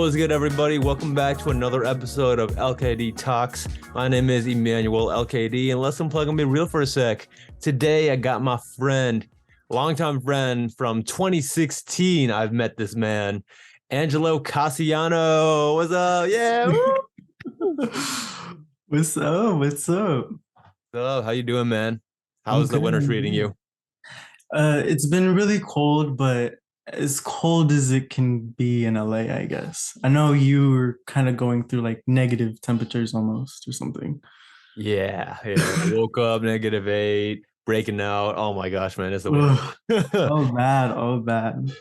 What's good, everybody? Welcome back to another episode of LKD Talks. My name is Emmanuel LKD, and let's unplug and be real for a sec. Today, I got my friend, longtime friend from 2016. I've met this man, Angelo Cassiano. What's up? Yeah. What's up? What's up? So, how you doing, man? I'm How's the good. winter I'm treating good. you? It's been really cold, but as cold as it can be in LA, I guess. I know you were kind of going through like negative temperatures almost or something. Yeah. Woke up -8, breaking out. Oh my gosh, man, it's the Ugh, worst. oh bad, oh bad.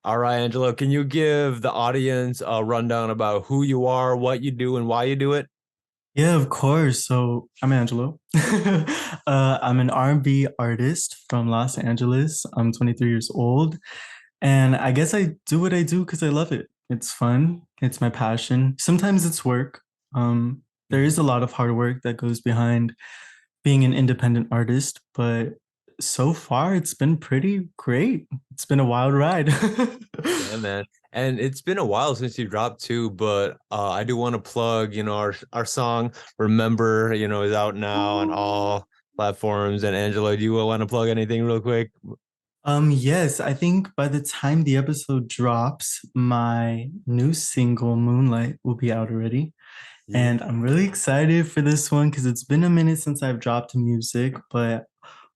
All right, Angelo, can you give the audience a rundown about who you are, what you do, and why you do it? Yeah, of course. So I'm Angelo. I'm an R&B artist from Los Angeles. I'm 23 years old, and I guess I do what I do because I love it. It's fun. It's my passion. Sometimes it's work. There is a lot of hard work that goes behind being an independent artist, but so far it's been pretty great. It's been a wild ride. Yeah, man. And it's been a while since you dropped too, but I do want to plug, our song Remember, is out now on all platforms. And Angelo, do you want to plug anything real quick? Yes, I think by the time the episode drops, my new single Moonlight will be out already. Yeah. And I'm really excited for this one because it's been a minute since I've dropped music, but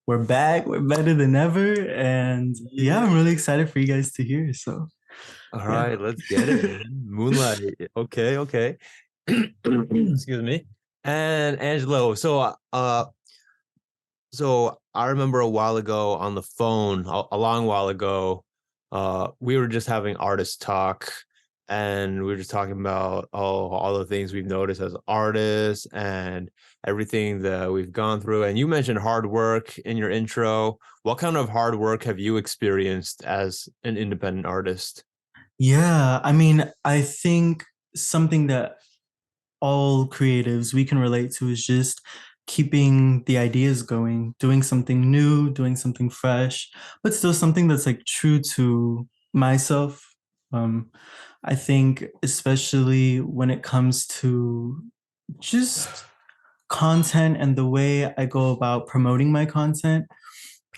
we're back, we're better than ever. And yeah, I'm really excited for you guys to hear. So All yeah. right, let's get it, man. Moonlight. Okay. Excuse me. And Angelo, so I remember a while ago on the phone, a long while ago, we were just having artist talk, and we were just talking about all the things we've noticed as artists and everything that we've gone through. And you mentioned hard work in your intro. What kind of hard work have you experienced as an independent artist? Yeah, I mean, I think something that all creatives we can relate to is just keeping the ideas going, doing something new, doing something fresh, but still something that's like true to myself. Um, I think especially when it comes to just content and the way I go about promoting my content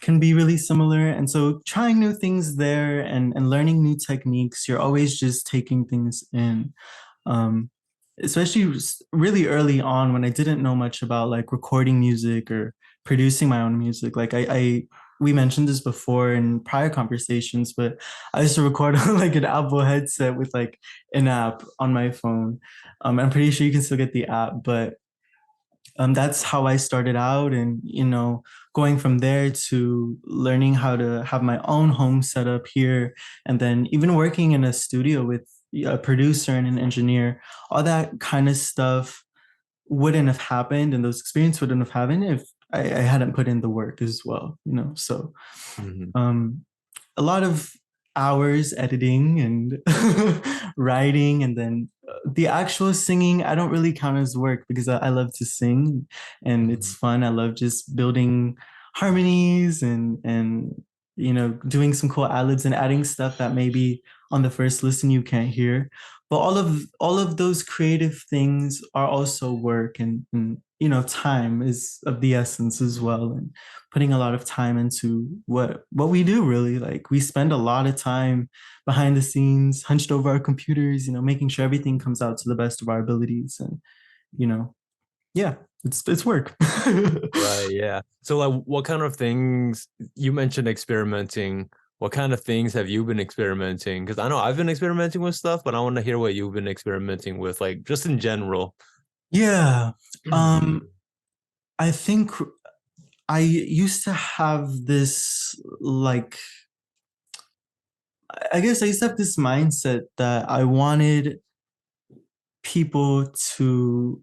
can be really similar. And so trying new things there and learning new techniques, you're always just taking things in. Um, Especially really early on when I didn't know much about like recording music or producing my own music. Like we mentioned this before in prior conversations, but I used to record on like an Apple headset with like an app on my phone. I'm pretty sure you can still get the app, but that's how I started out. And, going from there to learning how to have my own home setup here, and then even working in a studio with a producer and an engineer, all that kind of stuff wouldn't have happened. And those experiences wouldn't have happened if I hadn't put in the work as well. So Mhm. um, a lot of hours editing and writing, and then the actual singing I don't really count as work because I love to sing and it's Mhm. fun. I love just building harmonies and doing some cool ad-libs and adding stuff that maybe on the first listen you can't hear, but all of those creative things are also work, and time is of the essence as well, and putting a lot of time into what we do. Really, like, we spend a lot of time behind the scenes hunched over our computers, making sure everything comes out to the best of our abilities. And you know yeah, it's work. Right, yeah. So like what kind of things you mentioned experimenting? What kind of things have you been experimenting? Because I know I've been experimenting with stuff, but I want to hear what you've been experimenting with, like just in general. Yeah. um I think I used to have this, like, I guess I used to have this mindset that I wanted people to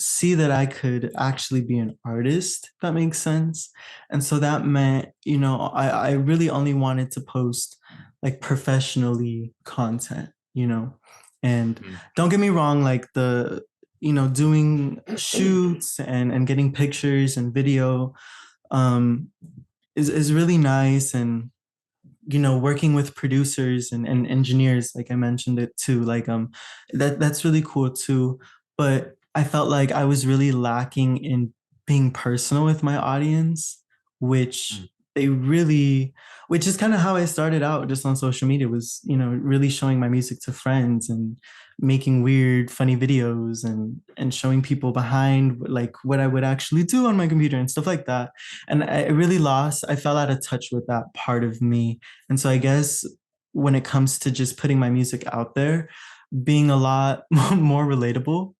see that I could actually be an artist, if that makes sense. And so that meant, I really only wanted to post like professionally content. And Mhm. don't get me wrong, like doing shoots and getting pictures and video um is really nice. And working with producers and engineers, like I mentioned it too, like that's really cool too. But I felt like I was really lacking in being personal with my audience, which Mm. they really, which is kind of how I started out just on social media, was, really showing my music to friends and making weird, funny videos and showing people behind like what I would actually do on my computer and stuff like that. And I fell out of touch with that part of me. And so I guess when it comes to just putting my music out there, being a lot more relatable,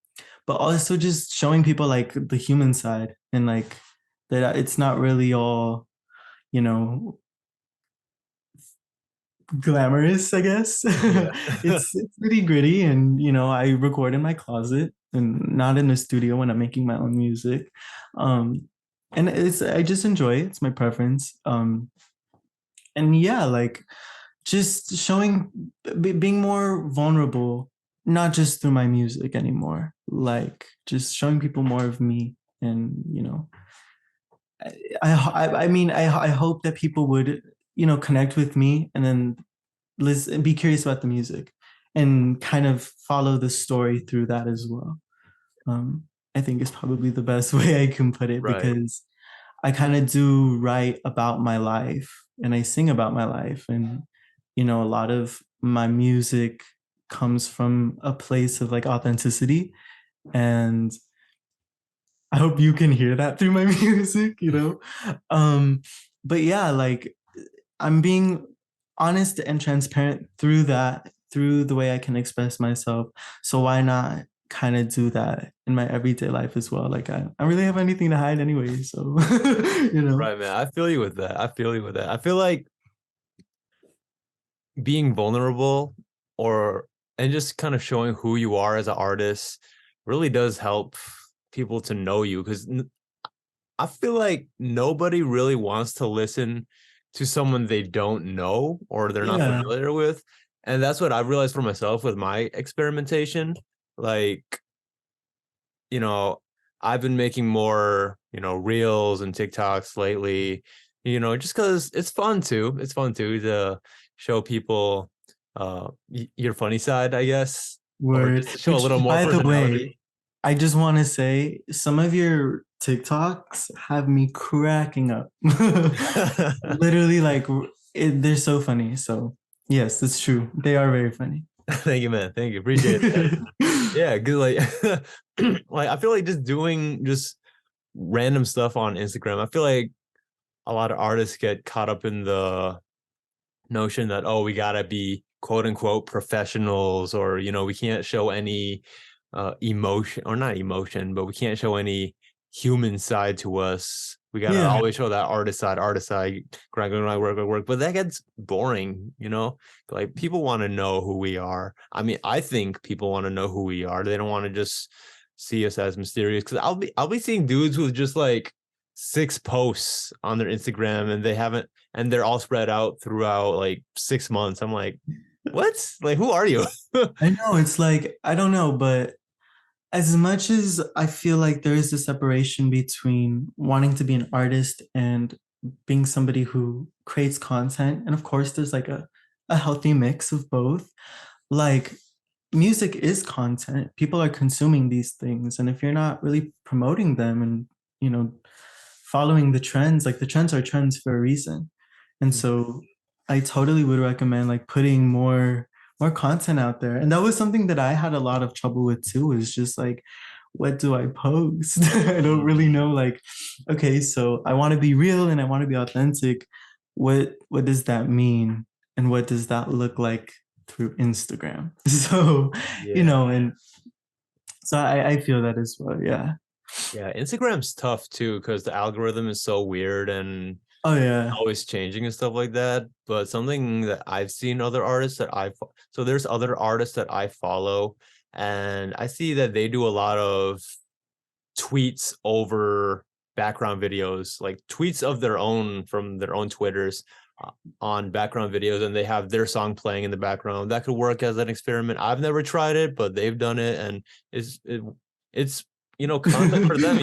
but also just showing people like the human side, and like that it's not really all, you know, glamorous, I guess. Yeah. It's pretty gritty, and I record in my closet and not in the studio when I'm making my own music. Um and I just enjoy it. It's my preference. And yeah, like just showing, being more vulnerable, not just through my music anymore, like just showing people more of me. And I hope that people would connect with me, and then listen, be curious about the music, and kind of follow the story through that as well. um I think is probably the best way I can put it, Right. because I kind of do write about my life and I sing about my life. And, a lot of my music comes from a place of like authenticity. And I hope you can hear that through my music. Um, but yeah, like I'm being honest and transparent through that, through the way I can express myself. So why not kind of do that in my everyday life as well? Like I really have anything to hide anyway. So, you know. Right, man. I feel you with that. I feel you with that. I feel like being vulnerable or and just kind of showing who you are as an artist really does help people to know you because I feel like nobody really wants to listen to someone they don't know or they're not Yeah. familiar with. And that's what I've realized for myself with my experimentation. Like, you know, I've been making more, reels and TikToks lately, just because it's fun too. It's fun too to show people your funny side, I guess, or Word. just to show a Which, little more by the personality. way, I just want to say some of your TikToks have me cracking up. Literally, like, they're so funny. So, yes, it's true. They are very funny. Thank you, man. Thank you. Appreciate that. Yeah, cause like like I feel like just doing just random stuff on Instagram. I feel like a lot of artists get caught up in the notion that we gotta be quote unquote professionals or we can't show any emotion or not emotion but we can't show any human side to us. We gotta Yeah. always show that artist side, grind, work, but that gets boring, like people want to know who we are. I mean, I think people want to know who we are. They don't want to just see us as mysterious because I'll be seeing dudes with just like 6 posts on their Instagram and they're all spread out throughout like 6 months. I'm like, what? Like, who are you? I know. It's like, I don't know, but as much as I feel like there is a separation between wanting to be an artist and being somebody who creates content, and of course, there's like a healthy mix of both. Like, music is content. People are consuming these things. And if you're not really promoting them and, you know, following the trends, like the trends are trends for a reason. And so I totally would recommend like putting more content out there. And that was something that I had a lot of trouble with too, is just like, what do I post? I don't really know. Like, okay, so I want to be real and I want to be authentic. What does that mean? And what does that look like through Instagram? So, Yeah. and so I feel that as well. Yeah. Yeah. Instagram's tough too because the algorithm is so weird and Oh yeah. always changing and stuff like that. But something that I've seen other artists that so there's other artists that I follow, and I see that they do a lot of tweets over background videos, like tweets of their own from their own Twitters on background videos, and they have their song playing in the background. That could work as an experiment. I've never tried it, but they've done it, and it's content for them.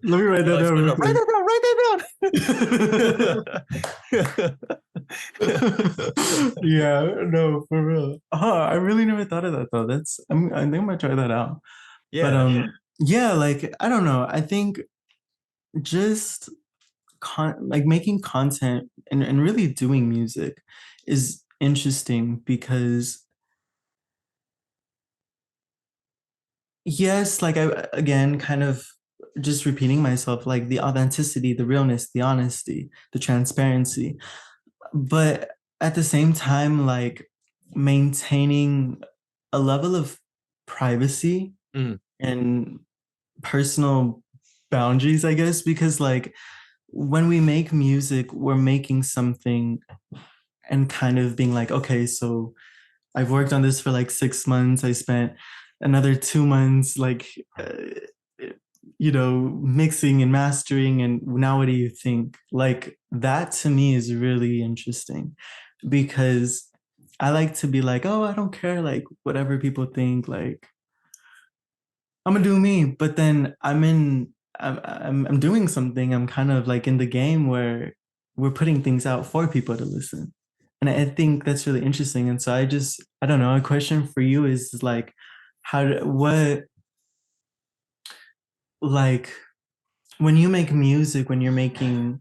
Let me write that down real Write quick. that down. Write that down. Yeah, no, for real. I really never thought of that though. I think I'm gonna try that out. But Yeah. yeah, like I don't know. I think just like making content and really doing music is interesting because yes, like I again kind of just repeating myself, like the authenticity, the realness, the honesty, the transparency. But at the same time, like maintaining a level of privacy Mm. and personal boundaries, I guess, because like when we make music, we're making something and kind of being like, okay, so I've worked on this for like 6 months. I spent another 2 months, like, mixing and mastering. And now what do you think? Like, that to me is really interesting because I like to be like, oh, I don't care, like, whatever people think, like, I'm gonna do me. But then I'm doing something. I'm kind of like in the game where we're putting things out for people to listen. And I think that's really interesting. And so I don't know, a question for you is like, what, like, when you make music, when you're making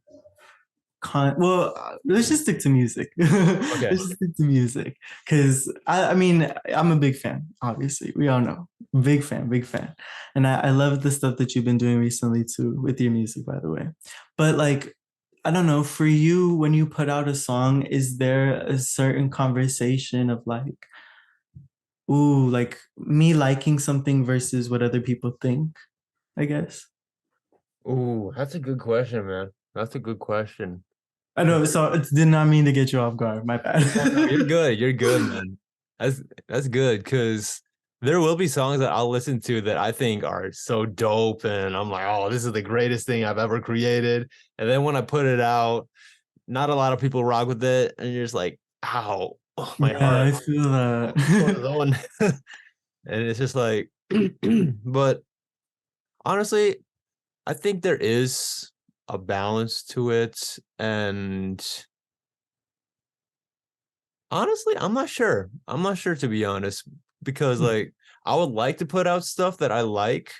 let's just stick to music. Let's Okay. just stick to music. Because I mean, I'm a big fan, obviously. We all know. Big fan, big fan. And I love the stuff that you've been doing recently too with your music, by the way. But like, I don't know, for you, when you put out a song, is there a certain conversation of like, ooh, like me liking something versus what other people think, I guess? Ooh, that's a good question, man. That's a good question. I know, so it did not mean to get you off guard. My bad. No, no, you're good. You're good, man. That's good because there will be songs that I'll listen to that I think are so dope, and I'm like, oh, this is the greatest thing I've ever created. And then when I put it out, not a lot of people rock with it, and you're just like, ow, oh, my Yeah, heart I feel goes that. on. And it's just like, but honestly, I think there is a balance to it, and honestly, I'm not sure. I'm not sure to be honest, because like I would like to put out stuff that I like,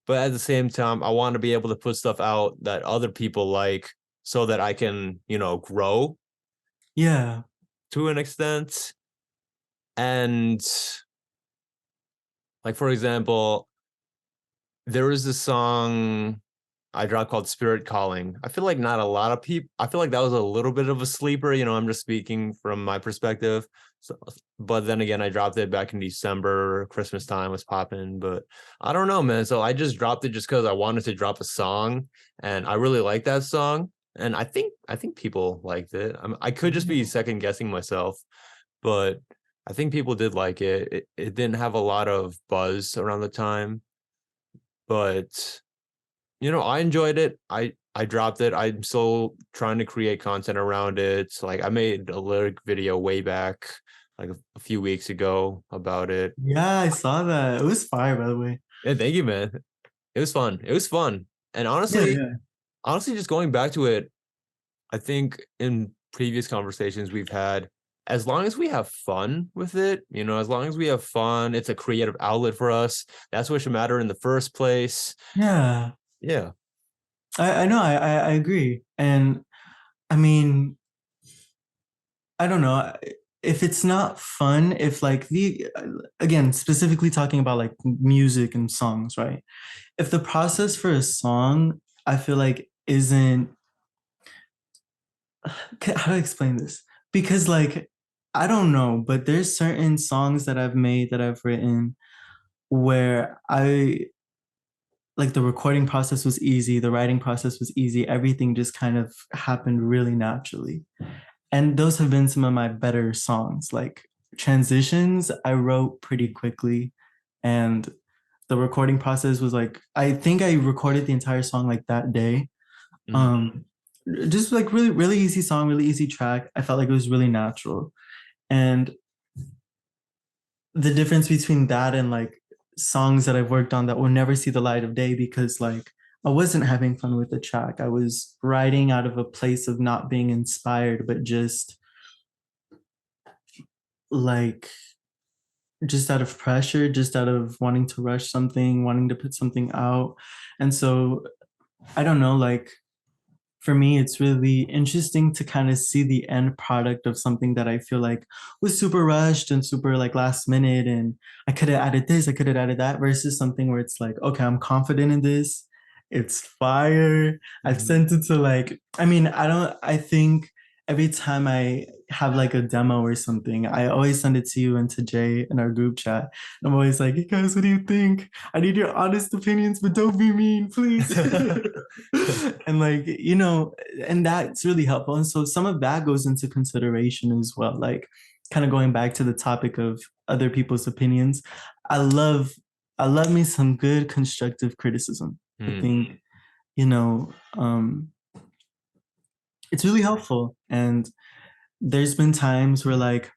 but at the same time, I want to be able to put stuff out that other people like so that I can, grow Yeah. to an extent. And like for example, there was this song I dropped called Spirit Calling. I feel like not a lot of people, I feel like that was a little bit of a sleeper. I'm just speaking from my perspective. So, but then again, I dropped it back in December. Christmas time was popping, but I don't know, man. So I just dropped it just because I wanted to drop a song, and I really like that song. And I think people liked it. I could just be second guessing myself, but I think people did like it. It didn't have a lot of buzz around the time, but I enjoyed it. I dropped it. I'm still trying to create content around it. Like I made a lyric video way back, like a few weeks ago about it. Yeah, I saw that. It was fire, by the way. And thank you, man. It was fun. It was fun. And Yeah, honestly, yeah. honestly, just going back to it, I think in previous conversations we've had, as long as we have fun with it, as long as we have fun, it's a creative outlet for us. That's what should matter in the first place. Yeah. Yeah. I know, I agree. And I mean, I don't know. If it's not fun, if like again, specifically talking about like music and songs, right? If the process for a song, I feel like isn't, how do I explain this? Because like, I don't know, but there's certain songs that I've made that I've written where like the recording process was easy, the writing process was easy, everything just kind of happened really naturally. And those have been some of my better songs. Like transitions, I wrote pretty quickly. And the recording process was like, I think I recorded the entire song like that day. Mhm. Um, just like really, really easy song, really easy track. I felt like it was really natural. And the difference between that and like songs that I've worked on that will never see the light of day because like I wasn't having fun with the track. I was writing out of a place of not being inspired, but just like just out of pressure, just out of wanting to rush something, wanting to put something out. And so I don't know, like for me, it's really interesting to kind of see the end product of something that I feel like was super rushed and super like last minute. And I could have added this, I could have added that, versus something where it's like, okay, I'm confident in this. It's fire. I've Mhm. sent it to like, I mean, I think every time I have like a demo or something, I always send it to you and to Jay in our group chat. And I'm always like, hey guys, what do you think? I need your honest opinions, but don't be mean, please. And like, and that's really helpful. And so some of that goes into consideration as well. Like kind of going back to the topic of other people's opinions. I love I love me some good constructive criticism. I Hmm. think, you know, it's really helpful. And there's been times where like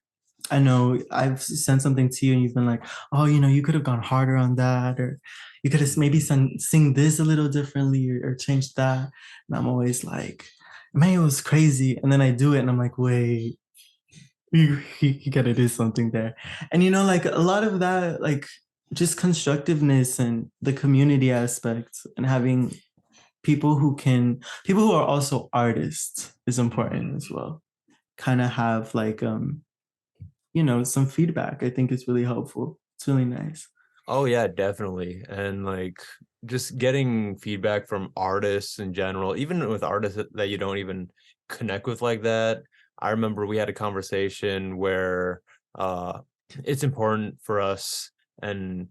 I know I've sent something to you and you've been like, oh, you could have gone harder on that, or you could have maybe sing this a little differently or changed that. And I'm always like, man, it was crazy. And then I do it and I'm like, wait, you gotta do something there. And like a lot of that, like just constructiveness and the community aspect and having people who are also artists is important as well. Kind of have like some feedback. I think is really helpful. It's really nice. Oh yeah, definitely. And like just getting feedback from artists in general, even with artists that you don't even connect with like that. I remember we had a conversation where uh it's important for us, and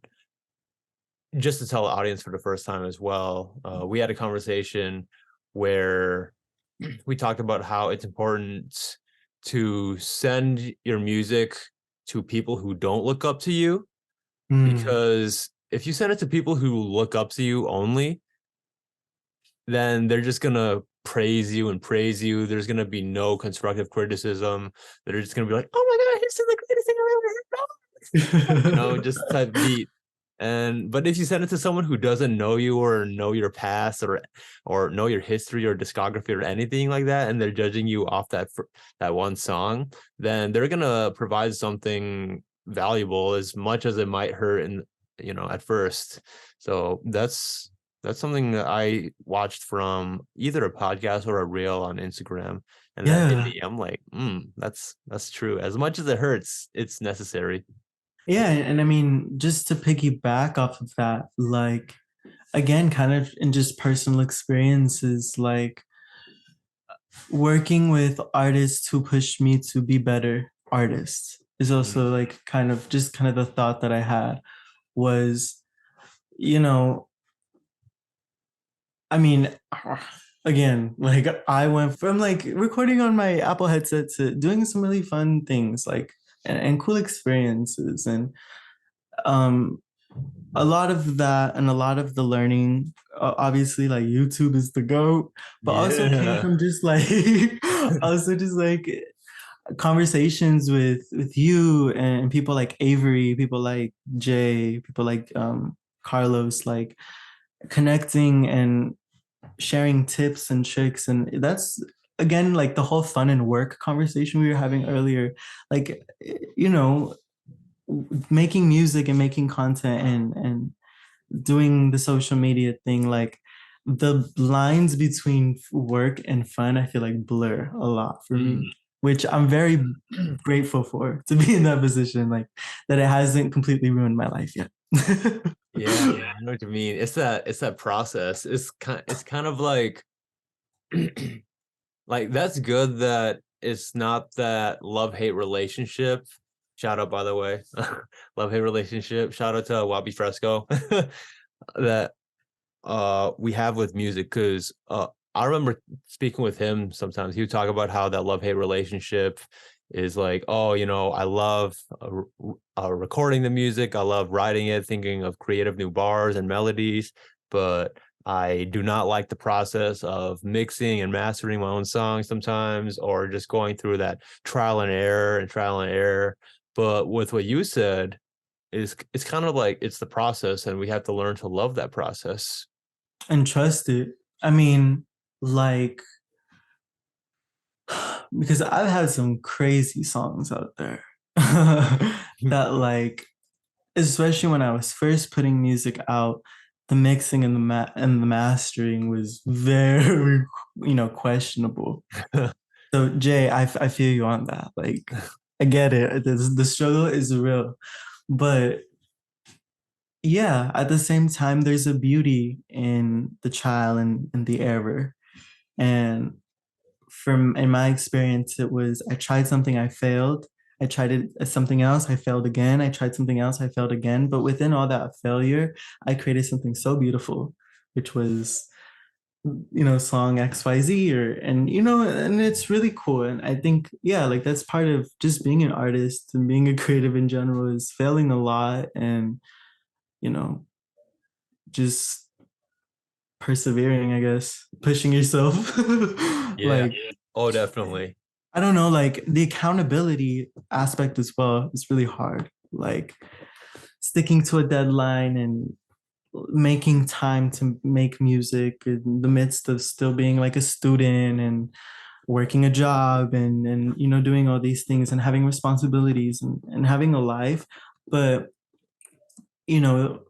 just to tell the audience for the first time as well, we had a conversation where we talked about how it's important to send your music to people who don't look up to you, Mm, because if you send it to people who look up to you only, then they're just gonna praise you and praise you. There's gonna be no constructive criticism. They're just gonna be like, "Oh my god, this is the greatest thing I've ever heard," just type beat. And but if you send it to someone who doesn't know you or know your past or know your history or discography or anything like that, and they're judging you off that one song, then they're gonna provide something valuable as much as it might hurt in at first. So that's something that I watched from either a podcast or a reel on Instagram, and that hit yeah. me. I'm like, that's true. As much as it hurts, it's necessary. Yeah, and I mean, just to piggyback off of that, like again, kind of in just personal experiences, like working with artists who push me to be better artists is also like kind of the thought that I had was, you know, I mean, again, like I went from like recording on my Apple headset to doing some really fun things, like and cool experiences, and um, a lot of that and a lot of the learning, obviously, like YouTube is the goat, but also came Yeah. from just like also just like conversations with you and people like Avery, people like Jay, people like Carlos, like connecting and sharing tips and tricks. And that's again like the whole fun and work conversation we were having earlier, like you know making music and making content and doing the social media thing, like the lines between work and fun I feel like blur a lot for me, Mm. which I'm very grateful for, to be in that position, like that it hasn't completely ruined my life yet. Yeah, I know what you mean. It's that process. It's kind of like like that's good that it's not that love-hate relationship. Shout out, by the way. Love-hate relationship. Shout out to Wabi Fresco that we have with music, because I remember speaking with him sometimes. He would talk about how that love-hate relationship is like, oh, I love recording the music, I love writing it, thinking of creative new bars and melodies, but I do not like the process of mixing and mastering my own songs sometimes, or just going through that trial and error and trial and error. But with what you said, is it's kind of like it's the process, and we have to learn to love that process. And trust it. I mean, like, because I've had some crazy songs out there. that like especially when I was first putting music out, the mixing and the mastering was very, questionable. So Jay, I feel you on that. Like, I get it. The struggle is real, but yeah, at the same time, there's a beauty in the trial and the error. And from in my experience, it was I tried something, I failed. I tried it something else, I failed again. I tried something else, I failed again. But within all that failure, I created something so beautiful, which was song XYZ and it's really cool. And I think, yeah, like that's part of just being an artist and being a creative in general is failing a lot and, you know, just persevering, I guess, pushing yourself. Yeah. Like, Oh, definitely. I don't know, like the accountability aspect as well is really hard. Like sticking to a deadline and making time to make music in the midst of still being like a student and working a job and doing all these things and having responsibilities and having a life. But you know,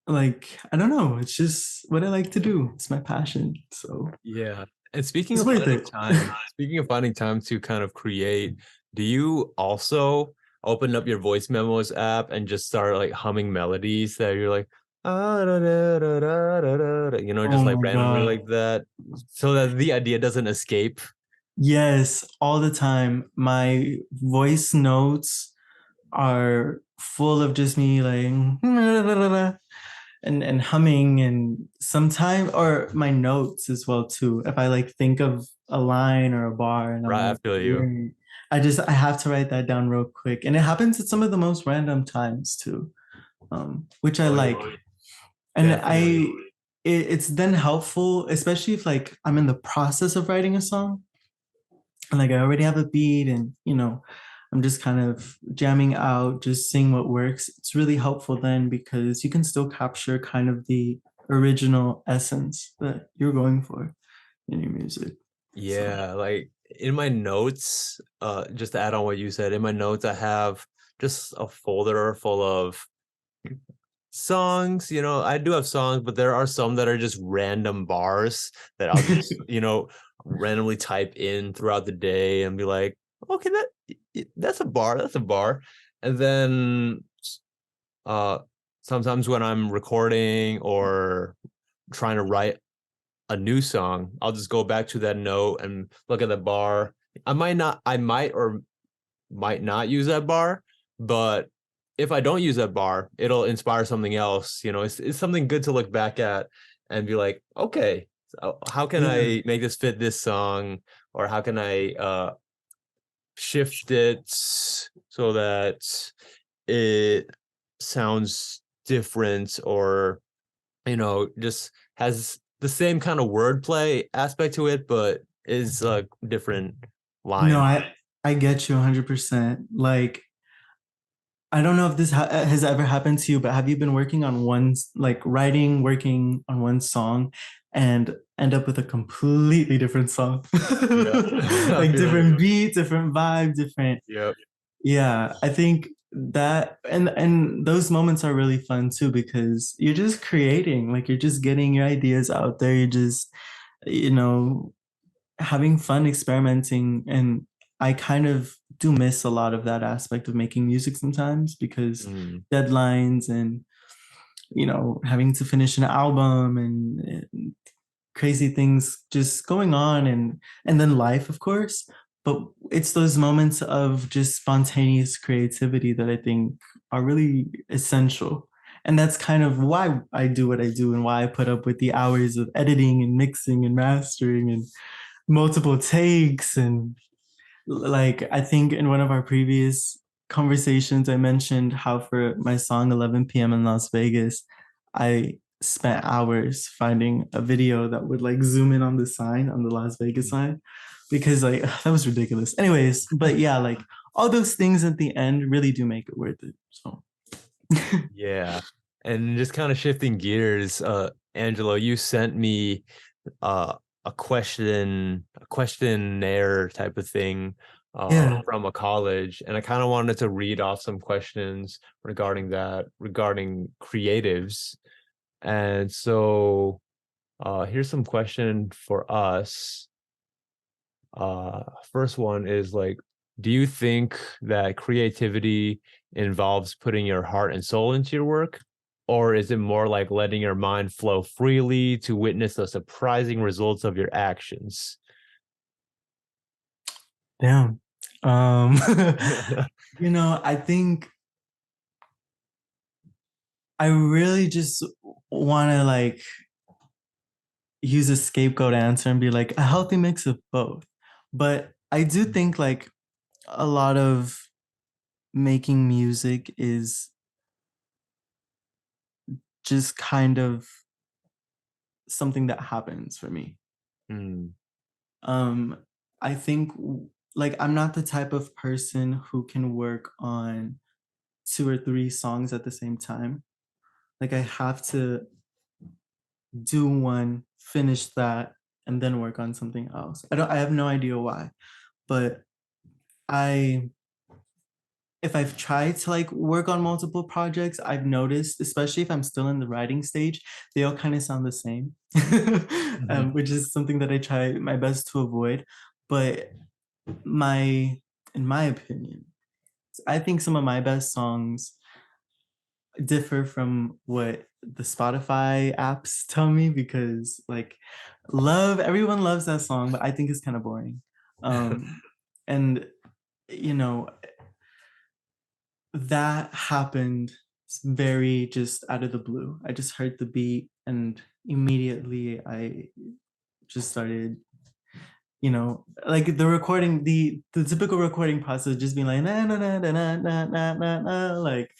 like I don't know, it's just what I like to do. It's my passion. So Yeah. And speaking it's of worth finding it. time, speaking of finding time to kind of create, do you also open up your voice memos app and just start like humming melodies that you're like, ah, da, da, da, da, da, da, da," Oh just like my randomly God. like that, so that the idea doesn't escape? Yes, all the time. My voice notes are full of just me like and humming and sometime or my notes as well too. If I like think of a line or a bar and I'm Right, I like, feel you. I have to write that down real quick. And it happens at some of the most random times too, which I Oh, like. yeah, And definitely. it's then helpful, especially if like I'm in the process of writing a song and like I already have a beat and I'm just kind of jamming out, just seeing what works. It's really helpful then because you can still capture kind of the original essence that you're going for in your music. So Yeah, like in my notes, just to add on what you said, in my notes, I have just a folder full of songs. I do have songs, but there are some that are just random bars that I'll just, randomly type in throughout the day and be like, okay, that's a bar, that's a bar. And then uh sometimes when I'm recording or trying to write a new song, I'll just go back to that note and look at the bar. I might or might not use that bar, but if I don't use that bar, it'll inspire something else. It's something good to look back at and be like, okay, so how can yeah. I make this fit this song, or how can I shift it so that it sounds different, or just has the same kind of wordplay aspect to it, but is a different No, line. I get you 100%. Like I don't know if this has ever happened to you, but have you been working on like writing, working on one song and end up with a completely different song? Yeah, I Like feel you. different beat, different vibe, different. Yep. Yeah, I think that and those moments are really fun too because you're just creating, like you're just getting your ideas out there. You're just, you know, having fun experimenting and I kind of do miss a lot of that aspect of making music sometimes because Mm. deadlines and having to finish an album and crazy things just going on and then life of course, but it's those moments of just spontaneous creativity that I think are really essential, and that's kind of why I do what I do and why I put up with the hours of editing and mixing and mastering and multiple takes and like I think in one of our previous conversations I mentioned how for my song 11 p.m. in Las Vegas I spent hours finding a video that would like zoom in on the sign on the Las Vegas sign because like that was ridiculous. Anyways, but yeah, like all those things at the end really do make it worth it. So Yeah. And just kind of shifting gears, Angelo, you sent me uh a questionnaire type of thing Yeah. from a college, and I kind of wanted to read off some questions regarding that, regarding creatives. And so here's some question for us. First one is like, do you think that creativity involves putting your heart and soul into your work? Or is it more like letting your mind flow freely to witness the surprising results of your actions? Damn. Um, I think I really just want to like use a scapegoat answer and be like a healthy mix of both. But I do think like a lot of making music is just kind of something that happens for me. Mm, Um, I think like I'm not the type of person who can work on two or three songs at the same time. Like I have to do one, finish that, and then work on something else. I have no idea why, but I if I've tried to like work on multiple projects, I've noticed, especially if I'm still in the writing stage, they all kind of sound the same, mhm, which is something that I try my best to avoid. But my, in my opinion, I think some of my best songs differ from what the Spotify apps tell me because like everyone loves that song, but I think it's kind of boring. And you know, that happened very just out of the blue. I just heard the beat and immediately I just started, like the recording, the typical recording process, just being like na na na na na na na na na, like,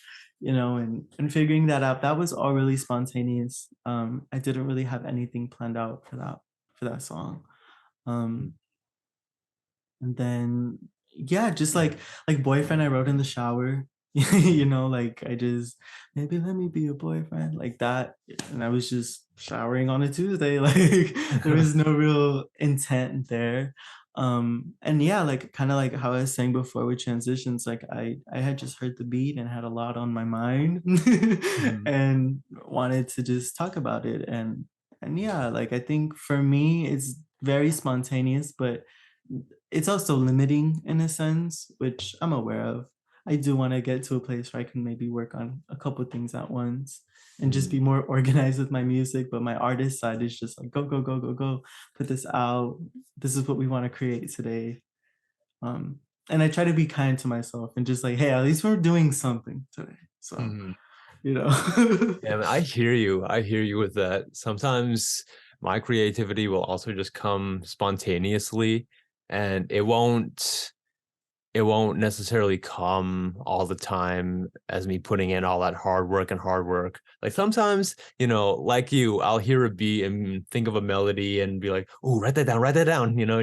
and figuring that out. That was all really spontaneous. I didn't really have anything planned out for that song. Um, and then yeah, just like boyfriend I wrote in the shower. Like I just maybe let me be your boyfriend like that. And I was just showering on a Tuesday. Like there was no real intent there. And yeah, like kind of like how I was saying before with transitions, like I had just heard the beat and had a lot on my mind mhm, and wanted to just talk about it. And yeah, like I think for me it's very spontaneous, but it's also limiting in a sense, which I'm aware of. I do want to get to a place where I can maybe work on a couple things at once and just mm, be more organized with my music. But my artist side is just like go, go, go, go, go, put this out. This is what we want to create today. Um, and I try to be kind to myself and just like, hey, at least we're doing something today. So, mhm. you know. Yeah, man, I hear you. I hear you with that. Sometimes my creativity will also just come spontaneously, and it won't necessarily come all the time as me putting in all that hard work. Like sometimes, like you, I'll hear a beat and think of a melody and be like, "Oh, write that down."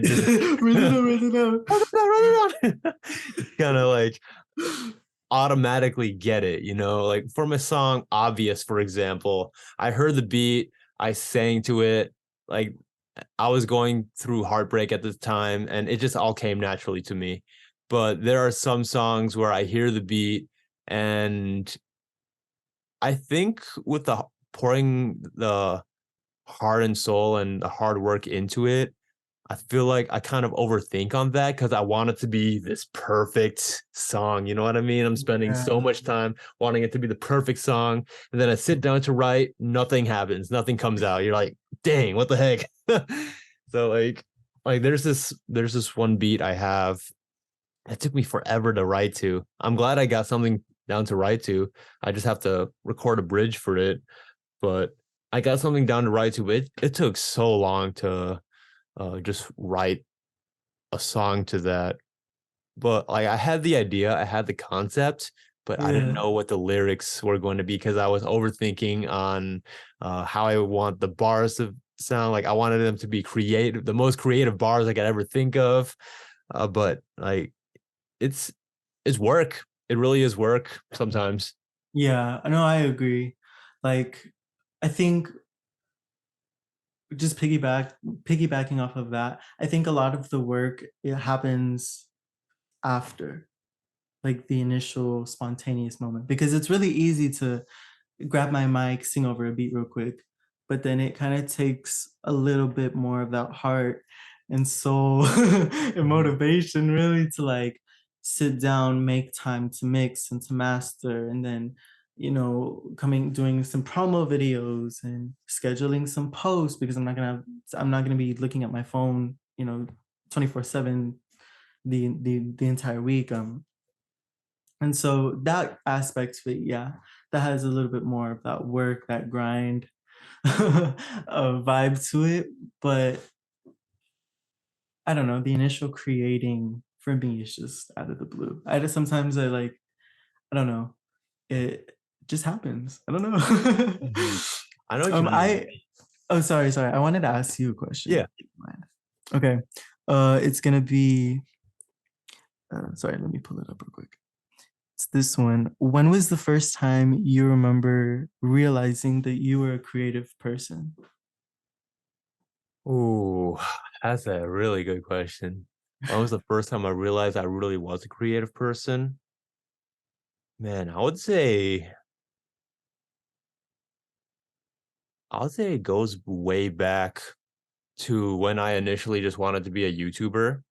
Just Write it down, write it down. write it down. Kind of like automatically get it, like from a song Obvious, for example. I heard the beat, I sang to it, like I was going through heartbreak at the time, and it just all came naturally to me. But there are some songs where I hear the beat, and I think with the pouring the heart and soul and the hard work into it, I feel like I kind of overthink on that because I want it to be this perfect song. You know what I mean? I'm spending so Yeah. much time wanting it to be the perfect song. And then I sit down to write, nothing happens, nothing comes out. You're like, dang, what the heck? So like there's this one beat I have. It took me forever to write to. I'm glad I got something down to write to. I just have to record a bridge for it. But I got something down to write to. But it took so long to just write a song to that. But like I had the idea, I had the concept, but I didn't Yeah. know what the lyrics were going to be because I was overthinking on how I want the bars to sound. Like I wanted them to be creative, the most creative bars I could ever think of. But like it's it's work. It really is work sometimes. Yeah, I know, I agree. Like, I think just piggybacking off of that, I think a lot of the work it happens after, like the initial spontaneous moment, because it's really easy to grab my mic, sing over a beat real quick, but then it kind of takes a little bit more of that heart and soul and Mhm. motivation really to like sit down, make time to mix and to master, and then coming doing some promo videos and scheduling some posts, because I'm not gonna be looking at my phone 24/7 the entire week. And so that aspect of it, yeah, that has a little bit more of that work, that grind vibe to it. But I don't know, the initial creating for me is just out of the blue. I just sometimes I don't know, it just happens. I don't know. Mhm. I know what you mean. I oh sorry. I wanted to ask you a question. Yeah. Okay. It's gonna be sorry, let me pull it up real quick. It's this one. When was the first time you remember realizing that you were a creative person? Ooh, that's a really good question. When was the first time I realized I really was a creative person? Man, I would say it goes way back to when I initially just wanted to be a YouTuber.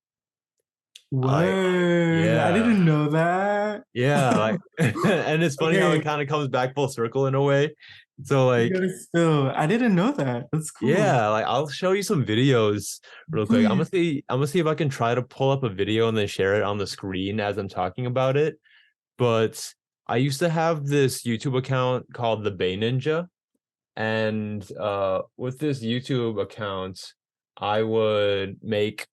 I Word. I Yeah. didn't know that. Yeah, like and it's funny how it Okay, kind of comes back full circle in a way. So you like gotta spill. I didn't know that. That's cool. yeah, like I'll show you some videos real quick. I'm gonna Please. see I'm gonna see if I can try to pull up a video and then share it on the screen as I'm talking about it. But I used to have this YouTube account called the Bay Ninja. And with this YouTube account, I would make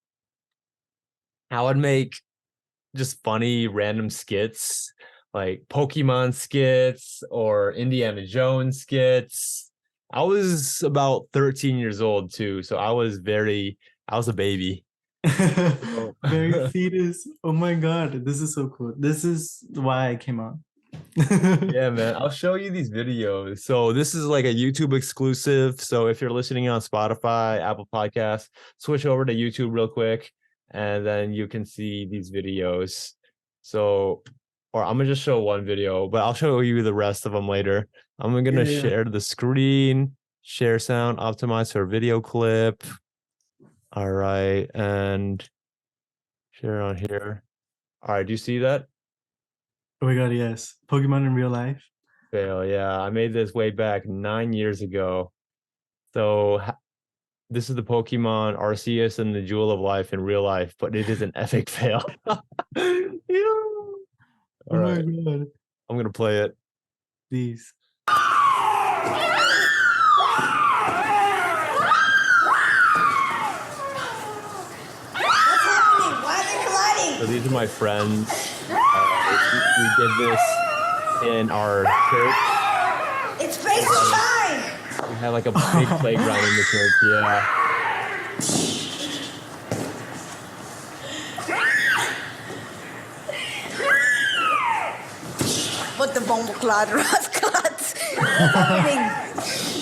I would make just funny random skits, like Pokemon skits or Indiana Jones skits. I was about 13 years old too, so I was a baby. So Very fetus. Oh my god, this is so cool. This is why I came on. yeah, man, I'll show you these videos. So this is like a YouTube exclusive. So if you're listening on Spotify, Apple Podcasts, switch over to YouTube real quick, and then you can see these videos. So, or I'm gonna just show one video, but I'll show you the rest of them later. I'm Yeah, gonna yeah. share the screen, share sound, optimize for video clip. All right, and share on here. All right, do you see that? Oh my god, yes. Pokemon in real life. Fail. Yeah, I made this way back 9 years ago. So this is the Pokemon Arceus and the Jewel of Life in real life, but it is an epic fail. Yeah. Oh All my right, god. I'm gonna play it. These. What's happening? Why are they So colliding? these are my friends. We did this in our church. It's space and time. We had like a big playground in the church. Yeah. What the bomb clad rascals? What's happening?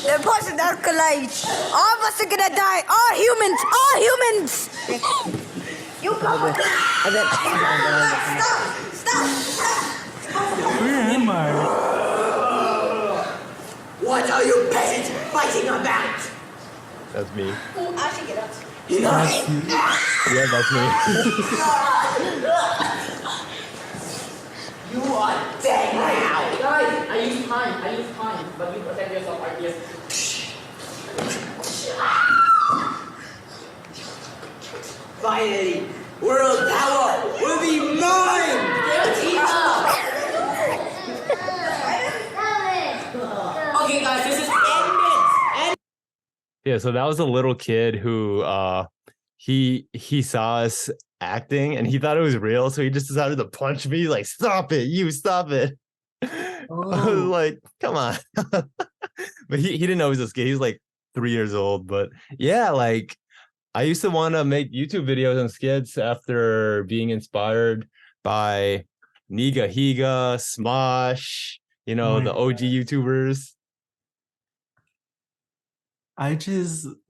The person that collides. All of us are gonna die. All humans. All humans. You go. Stop. Where am I? What are you peasants fighting about? That's me. Oh, I should get up. That's you. Yeah, that's me. You are dead now. Guys, I use time, but you protect yourself, ideas. Finally, world power will be mine. Okay, guys, this is Yeah, so that was a little kid who he saw us acting and he thought it was real, so he just decided to punch me, like, stop it, you stop it. I was Oh. like, come on. But he didn't know he was a kid. He was like 3 years old. But yeah, like I used to want to make YouTube videos and skits after being inspired by Niga Higa, Smosh, Oh my the god. OG YouTubers.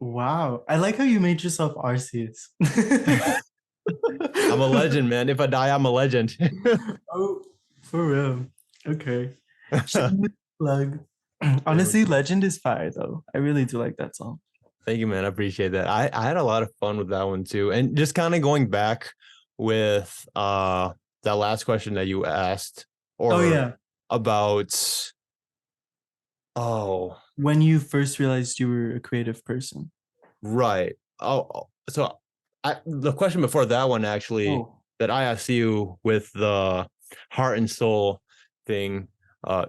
Wow. I like how you made yourself Arceus. I'm a legend, man. If I die, I'm a legend. Oh, for real. Okay. Shameless plug. Honestly, Legend is fire though. I really do like that song. Thank you, man. I appreciate that. I had a lot of fun with that one too. And just kind of going back with that last question that you asked, Oh or yeah. about When you first realized you were a creative person. right. So the question before that one actually that I asked you with the heart and soul thing.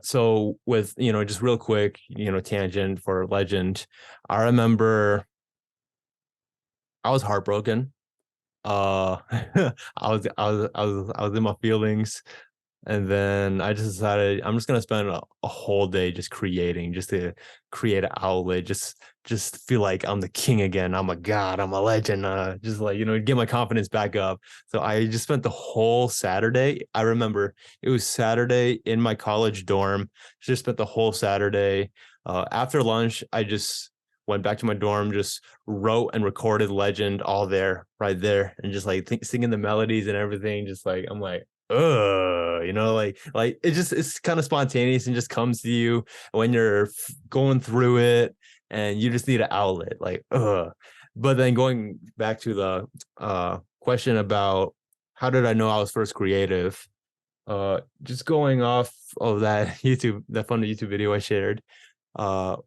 So with, just real quick, tangent for Legend. I remember I was heartbroken. I was in my feelings. And then I just decided I'm just gonna spend a whole day just creating, just to create an outlet, just feel like I'm the king again. I'm a god. I'm a legend. Just like get my confidence back up. So I just spent the whole Saturday. I remember it was Saturday in my college dorm. Just spent the whole Saturday. After lunch, I just went back to my dorm, just wrote and recorded Legend all there, right there, and just like singing the melodies and everything. Just like I'm like like it's kind of spontaneous and just comes to you when you're going through it and you just need an outlet, like but then going back to the question about how did I know I was first creative, just going off of that fun YouTube video I shared. How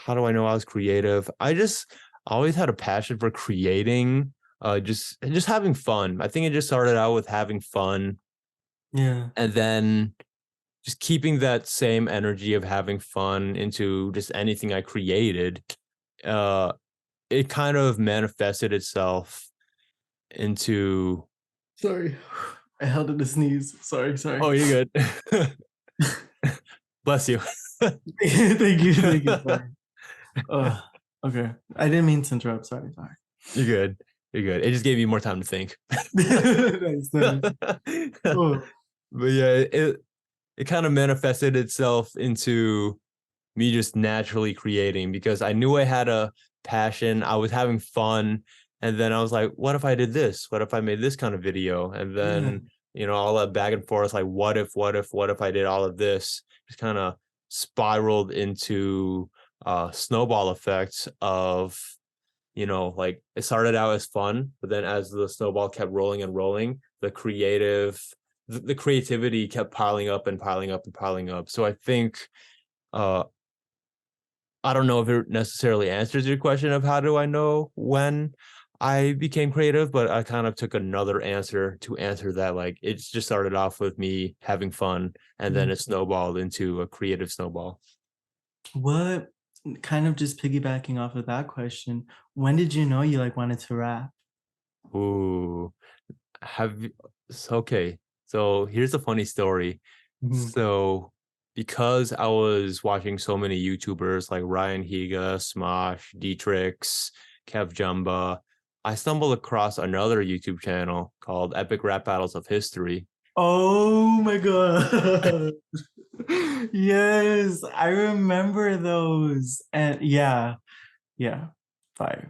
do I know I was creative? I just always had a passion for creating, just having fun. I think it just started out with having fun. Yeah. And then just keeping that same energy of having fun into just anything I created. It kind of manifested itself into. Sorry. I held it to sneeze. Sorry. Oh, you're good. Bless you. Thank you. Sorry. Okay. I didn't mean to interrupt. Sorry. You're good. It just gave you more time to think. Nice. Oh. But yeah, it kind of manifested itself into me just naturally creating, because I knew I had a passion. I was having fun. And then I was like, what if I did this? What if I made this kind of video? And then, all that back and forth, like, what if I did all of this? Just kind of spiraled into snowball effects of, like it started out as fun, but then as the snowball kept rolling and rolling, the creativity kept piling up and piling up and piling up. So I think I don't know if it necessarily answers your question of how do I know when I became creative, but I kind of took another answer to answer that. Like it just started off with me having fun, and then it snowballed into a creative snowball. What, kind of just piggybacking off of that question, when did you know you wanted to rap? Ooh, okay. So here's a funny story. So because I was watching so many YouTubers like Ryan Higa, Smosh, D-Trix, Kev Jumba, I stumbled across another YouTube channel called Epic Rap Battles of History. Oh my god. Yes, I remember those. And yeah, fire.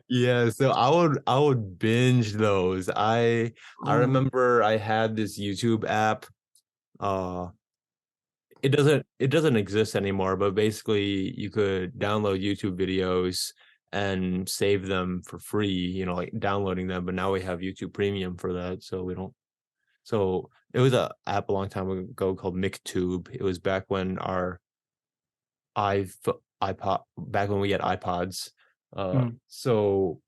Yeah, so I would binge those. I remember I had this YouTube app. It doesn't exist anymore, but basically you could download YouTube videos and save them for free, like downloading them. But now we have YouTube Premium for that, so we don't. So it was a app a long time ago called MicTube. It was back when back when we had iPods. So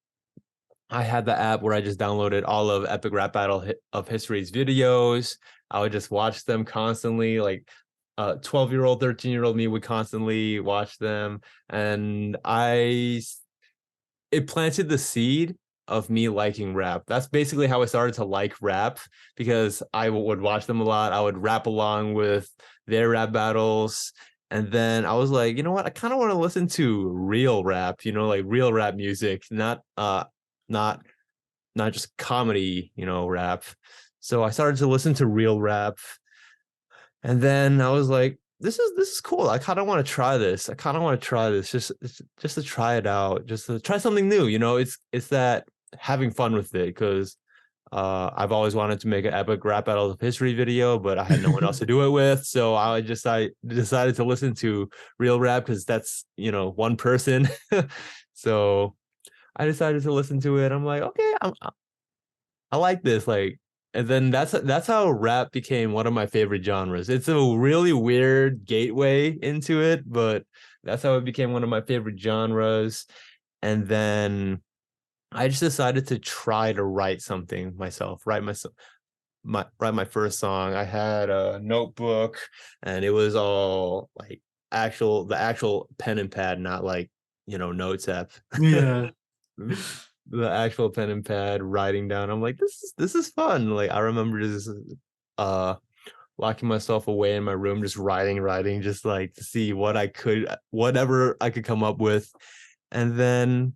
I had the app where I just downloaded all of Epic Rap Battle of History's videos. I would just watch them constantly, like 12-year-old, 13-year-old me would constantly watch them. And it planted the seed of me liking rap. That's basically how I started to like rap, because I would watch them a lot. I would rap along with their rap battles. And then I was like, you know what? I kind of want to listen to real rap, like real rap music, not just comedy, rap. So I started to listen to real rap. And then I was like, this is cool. I kind of want to try this. Just to try it out, just to try something new. It's that having fun with it, because I've always wanted to make an epic rap battles of history video, but I had no one else to do it with. So I decided to listen to real rap because that's, one person. So I decided to listen to it. I'm like, okay, I like this. Like, and then that's how rap became one of my favorite genres. It's a really weird gateway into it, but that's how it became one of my favorite genres. And then I just decided to try to write something myself, write my first song. I had a notebook and it was all like the actual pen and pad, not like, notes app. Yeah. The actual pen and pad writing down. I'm like, this is fun. Like I remember just uh locking myself away in my room, just writing, just like to see whatever I could come up with. And then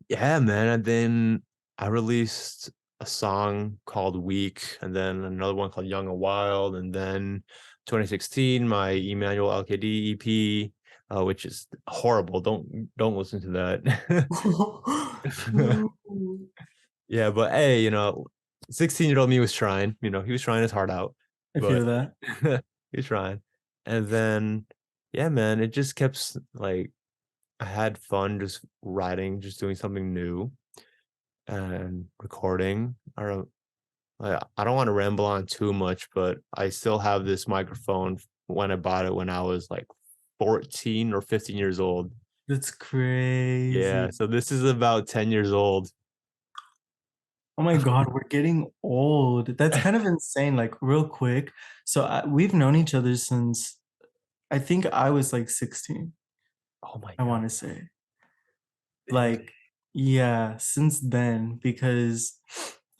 yeah, man. And then I released a song called Weak, and then another one called Young and Wild, and then 2016, my Emmanuel LKD EP, which is horrible. Don't listen to that. Yeah, but hey, 16-year-old me was trying, he was trying his heart out, I but feel that. he was trying. And then, yeah, man, it just kept like I had fun just writing, just doing something new and recording. I don't want to ramble on too much, but I still have this microphone when I bought it when I was like 14 or 15 years old. That's Yeah, crazy. so this is about 10 years old. Oh my God, we're getting old. That's kind of insane. Like, real quick. So we've known each other since I think I was like 16, Oh my I God. want to say. Like, yeah, since then, because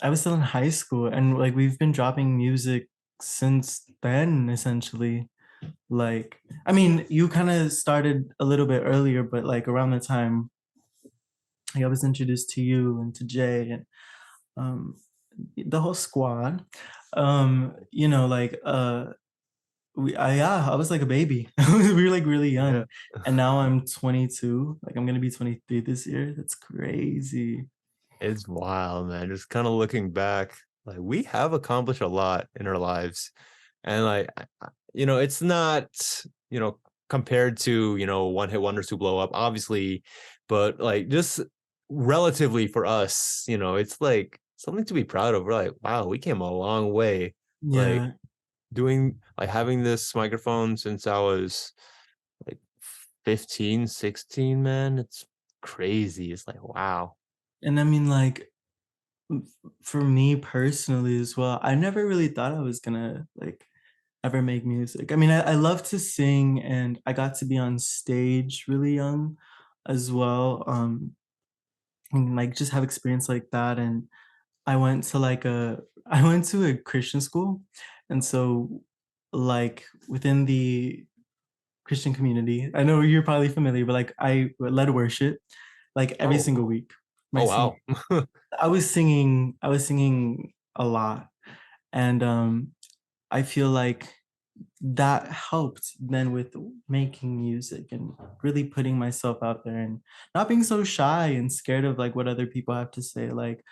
I was still in high school and like we've been dropping music since then, essentially. Like, I mean, you kind of started a little bit earlier, but like around the time like, I was introduced to you and to Jay and um the whole squad. Like I was like a baby. We were like really Yeah. young. And now I'm 22. Like I'm gonna be 23 this year. That's crazy. It's wild, man. Just kind of looking back, like we have accomplished a lot in our lives. And like, it's not, you know, compared to, one hit wonders who blow up, obviously, but like just relatively for us, it's like something to be proud of. We're like, wow, we came a long way. Like Yeah. having this microphone since I was like 15, 16, man, it's crazy. It's like, wow. And I mean, like, for me personally as well, I never really thought I was gonna like ever make music. I mean, I love to sing and I got to be on stage really young as well. And like just have experience like that. And I went to like a I went to a Christian school. And so like within the Christian community, I know you're probably familiar, but like I led worship like every Oh, single week. My oh singing. wow. I was singing a lot. And I feel like that helped then with making music and really putting myself out there and not being so shy and scared of like what other people have to say. Like,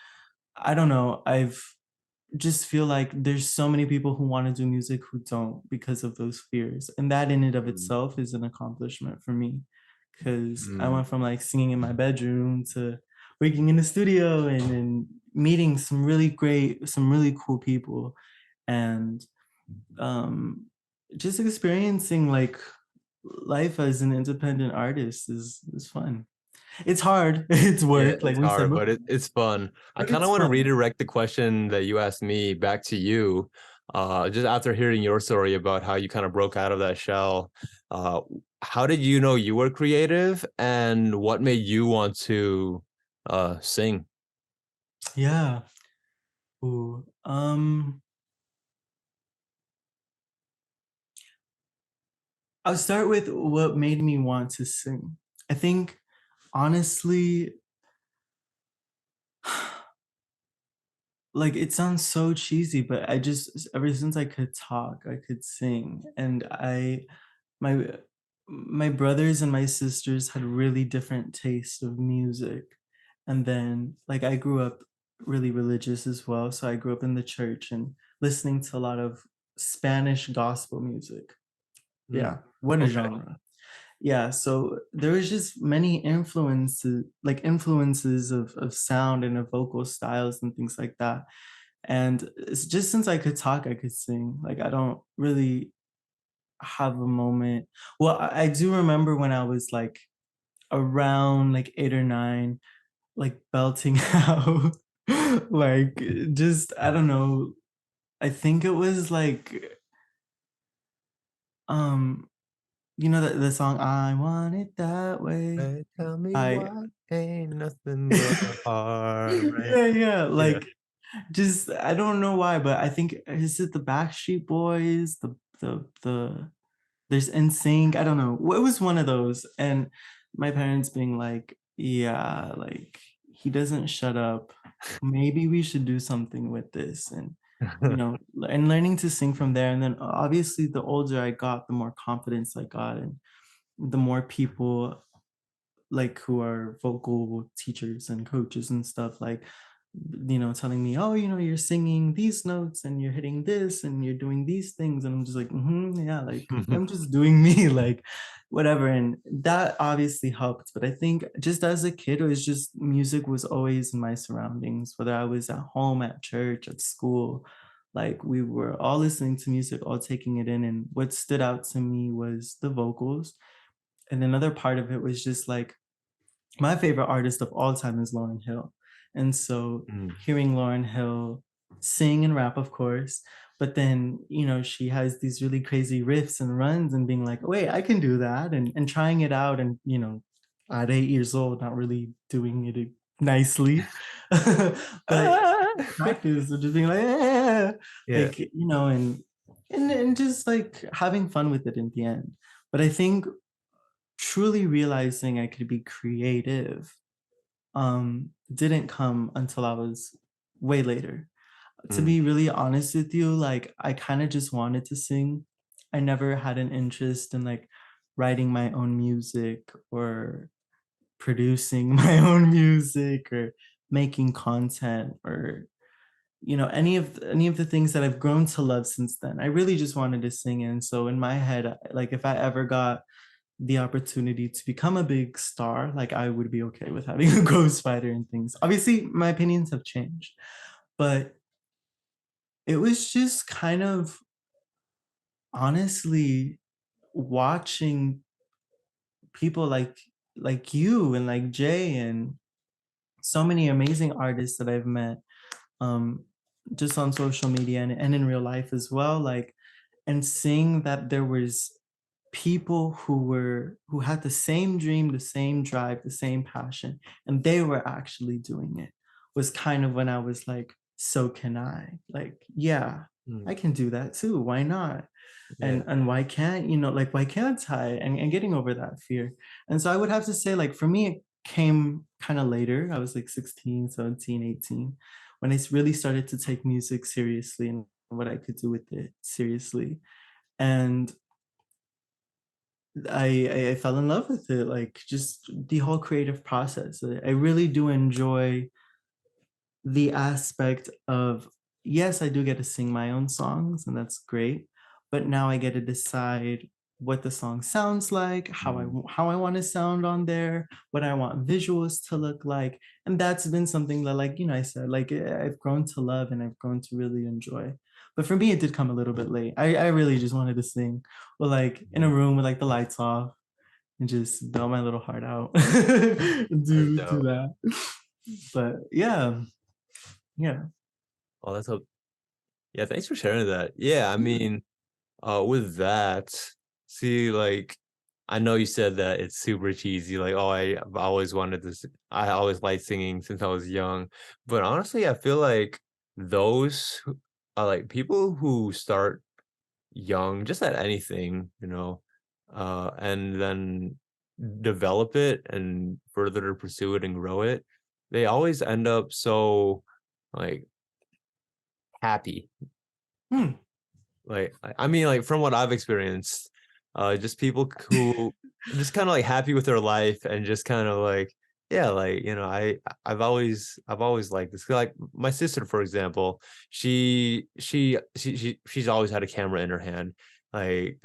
I don't know, I've just feel like there's so many people who want to do music who don't because of those fears. And that in and of Mm, itself is an accomplishment for me. Cause I mm. went from like singing in my bedroom to working in the studio and meeting some really cool people. And um just experiencing like life as an independent artist is fun. It's hard. It's Yeah, work, like it's we said hard, but before, it's fun. I but kind of it's want to fun. redirect the question that you asked me back to you. Just after hearing your story about how you kind of broke out of that shell, uh, how did you know you were creative, and what made you want to sing? Yeah. Ooh. I'll start with what made me want to sing. I think honestly, like it sounds so cheesy, but I just ever since I could talk, I could sing. And my my brothers and my sisters had really different tastes of music. And then like I grew up really religious as well. So I grew up in the church and listening to a lot of Spanish gospel music. Mm, Yeah, what a okay. genre. Yeah, so there was just many influences of sound and of vocal styles and things like that. And it's just since I could talk, I could sing. Like I don't really have a moment. Well, I do remember when I was like around like 8 or 9, like belting out like just I don't know. I think it was like um the song I Want It That Way. Hey, tell me I why ain't nothing but a heartbreak. yeah, Yeah. like just I don't know why, but I think is it the Backstreet Boys, the there's NSYNC, I don't know. What was one of those? And my parents being like, yeah, like he doesn't shut up. Maybe we should do something with this. And and learning to sing from there. And then obviously the older I got, the more confidence I got, and the more people like who are vocal teachers and coaches and stuff like telling me, oh, you're singing these notes and you're hitting this and you're doing these things, and I'm just like, yeah, like I'm just doing me, like whatever. And that obviously helped, but I think just as a kid, it was just music was always in my surroundings, whether I was at home, at church, at school. Like we were all listening to music, all taking it in, and what stood out to me was the vocals. And another part of it was just like my favorite artist of all time is Lauryn Hill. And so Mm. hearing Lauryn Hill sing and rap, of course, but then, she has these really crazy riffs and runs and being like, wait, I can do that. And trying it out. And, at 8 years old, not really doing it nicely, but practice, or just being like, Yeah. like, and just like having fun with it in the end. But I think truly realizing I could be creative didn't come until I was way later. To Mm. be really honest with you, like I kind of just wanted to sing. I never had an interest in like writing my own music or producing my own music or making content or any of the things that I've grown to love since then. I really just wanted to sing. And so in my head, like if I ever got the opportunity to become a big star, like I would be okay with having a ghostwriter and things. Obviously, my opinions have changed, but it was just kind of honestly watching people like you and like Jay and so many amazing artists that I've met um just on social media and in real life as well, like, and seeing that there was people who had the same dream, the same drive, the same passion, and they were actually doing it, was kind of when I was like, so can I? Like, yeah, Mm. I can do that too. Why not? Yeah. And why can't, like why can't I? And getting over that fear. And so I would have to say, like, for me, it came kind of later. I was like 16, 17, 18, when I really started to take music seriously and what I could do with it seriously. And I fell in love with it, like just the whole creative process. I really do enjoy the aspect of, yes, I do get to sing my own songs, and that's great. But now I get to decide what the song sounds like, Mm. how I want to sound on there, what I want visuals to look like, and that's been something that, like I said, like I've grown to love and I've grown to really enjoy. But for me, it did come a little bit late. I really just wanted to sing, or like in a room with like the lights off and just bail my little heart out, That's do dope. that. But yeah, yeah. Oh, that's a yeah. Thanks for sharing that. Yeah, I mean, with that, see, like, I know you said that it's super cheesy. Like, oh, I've always wanted this. I always liked singing since I was young. But honestly, I feel like those are like people who start young, just at anything, and then develop it and further pursue it and grow it. They always end up so like happy. Hmm. Like, I mean, like from what I've experienced, just people who just kind of like happy with their life and just kind of like Yeah, like, I've always liked this. Like my sister, for example, she's always had a camera in her hand. Like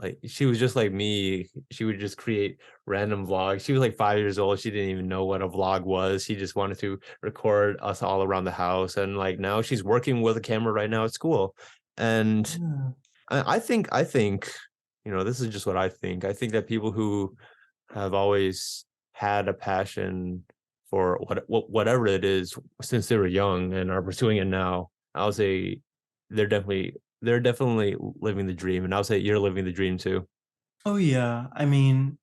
like she was just like me. She would just create random vlogs. She was like 5 years old. She didn't even know what a vlog was. She just wanted to record us all around the house. And like now she's working with a camera right now at school. And Yeah. I think, this is just what I think. I think that people who have always had a passion for whatever it is since they were young and are pursuing it now, I'll say they're definitely living the dream, and I'll say you're living the dream too. Oh yeah. I mean,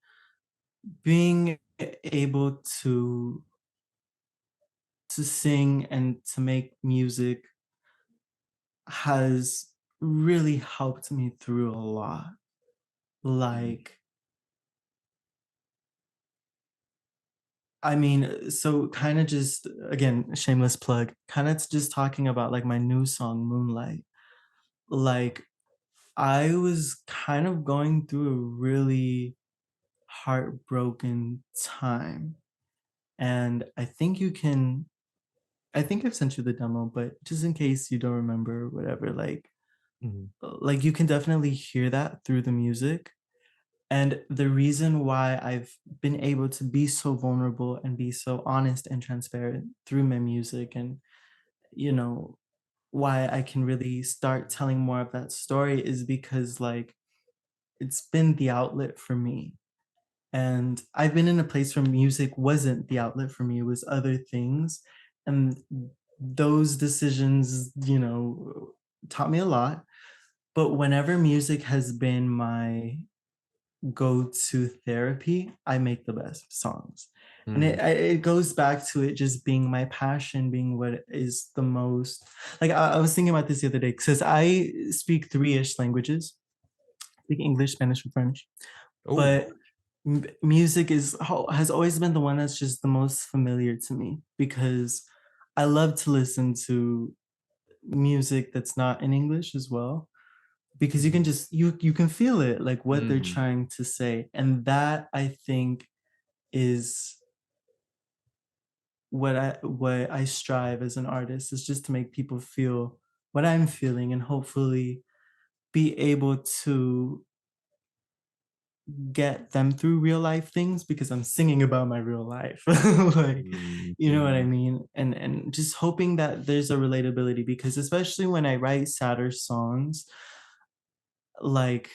being able to sing and to make music has really helped me through a lot. Like, I mean, so kind of just again, shameless plug, kind of just talking about like my new song, Moonlight. Like, I was kind of going through a really heartbroken time. And I think I've sent you the demo, but just in case you don't remember, whatever, Mhm. like you can definitely hear that through the music. And the reason why I've been able to be so vulnerable and be so honest and transparent through my music, and you know, why I can really start telling more of that story is because like it's been the outlet for me. And I've been in a place where music wasn't the outlet for me, it was other things. And those decisions, taught me a lot. But whenever music has been my go-to therapy, I make the best songs. And Mm, it goes back to it just being my passion, being what is the most like I was thinking about this the other day because I speak three-ish languages, speak English, Spanish, and French. oh, But music has always been the one that's just the most familiar to me because I love to listen to music that's not in English as well because you can mhm, just you can feel it like what they're mm, trying to say, and that I think is what I strive as an artist, is just to make people feel what I'm feeling and hopefully be able to get them through real life things because I'm singing about my real life. Like, you know what I mhm, mean? And just hoping that there's a relatability because especially when I write sadder songs, like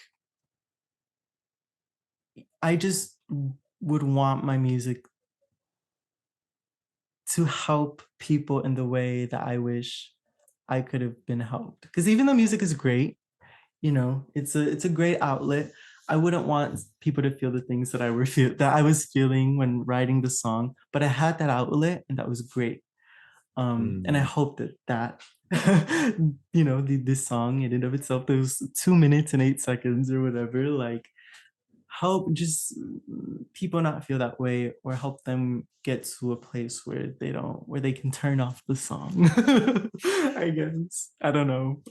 I just would want my music to help people in the way that I wish I could have been helped. Because even though music is great, it's a great outlet. I wouldn't want people to feel the things that I was feeling when writing the song, but I had that outlet and that was great. And I mm, hope that this song in and of itself, those 2 minutes and 8 seconds or whatever, like help just people not feel that way or help them get to a place where they can turn off the song. I guess I don't know.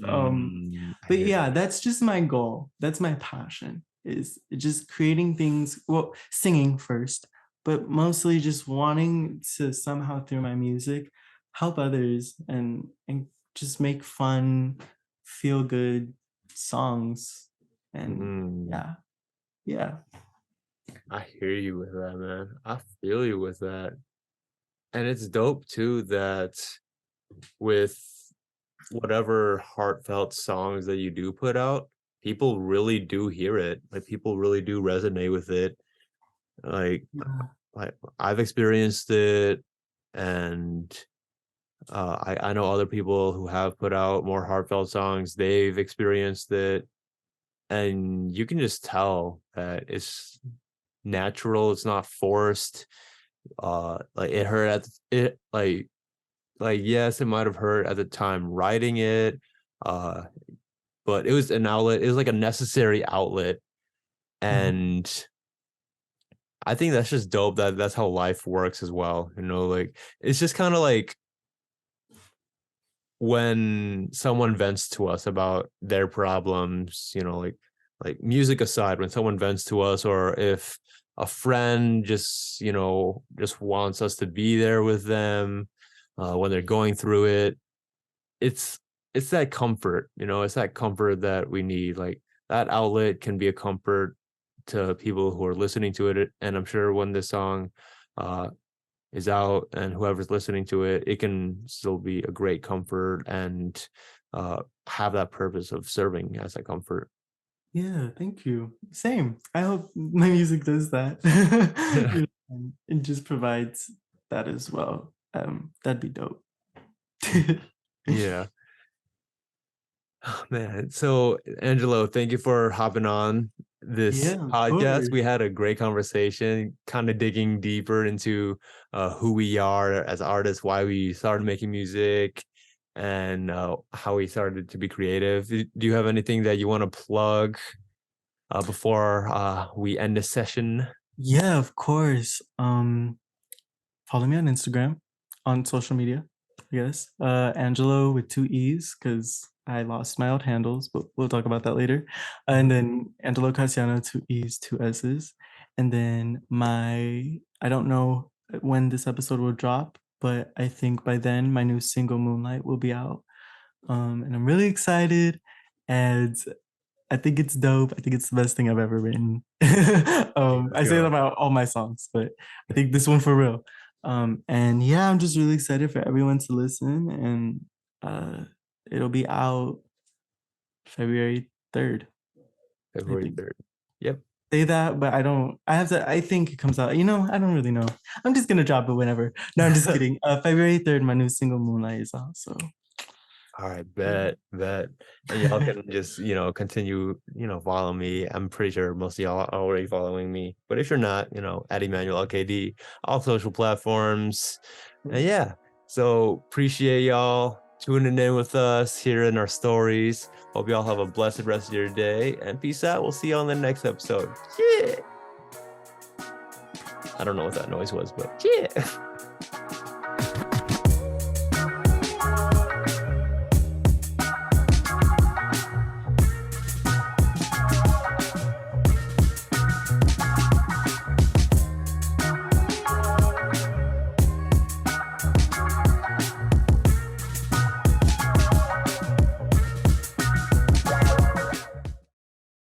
I But hear yeah, you. that's just my goal, that's my passion, is just creating things, well, singing first, but mostly just wanting to somehow through my music help others and just make fun, feel good songs. And Mm, yeah, yeah. I hear you with that, man. I feel you with that. And it's dope too that with whatever heartfelt songs that you do put out, people really do hear it. Like people really do resonate with it. Like Yeah. like I've experienced it, and I know other people who have put out more heartfelt songs, they've experienced it, and you can just tell that it's natural, it's not forced. Like it hurt at it like yes, it might have hurt at the time writing it, uh, but it was an outlet, it was like a necessary outlet. Mhm. And I think that's just dope that that's how life works as well. Like it's just kind of like when someone vents to us about their problems, like music aside, when someone vents to us, or if a friend just, just wants us to be there with them when they're going through it. It's that comfort, it's that comfort that we need. Like that outlet can be a comfort to people who are listening to it. And I'm sure when this song is out and whoever's listening to it, it can still be a great comfort and have that purpose of serving as a comfort. Yeah, thank you. Same. I hope my music does that. It just provides that as well. That'd be dope. Yeah. Oh, man. So, Angelo, thank you for hopping on this Yeah, of podcast. course. We had a great conversation, kind of digging deeper into who we are as artists, why we started making music, and how we started to be creative. Do you have anything that you want to plug before we end the session? Yeah, of course. Follow me on Instagram, on social media, I guess. Angelo with 2 E's, because I lost my old handles, but we'll talk about that later. And then Angelo Cassiano, 2 E's, 2 S's. And then I don't know when this episode will drop, but I think by then my new single Moonlight will be out. And I'm really excited. And I think it's dope. I think it's the best thing I've ever written. I say that about all my songs, but I think this one for real. And yeah, I'm just really excited for everyone to listen, and it'll be out February 3rd. February 3rd. Yep. Say that, but I think it comes out, I don't really know. I'm just gonna drop it whenever. No, I'm just kidding. February 3rd, my new single Moonlight is out, so. All right, bet. And y'all can just, continue, follow me. I'm pretty sure most of y'all are already following me. But if you're not, at Emmanuel LKD, all social platforms. And yeah, so appreciate y'all tuning in with us, hearing our stories. Hope y'all have a blessed rest of your day. And peace out. We'll see you on the next episode. Yeah. I don't know what that noise was, but yeah.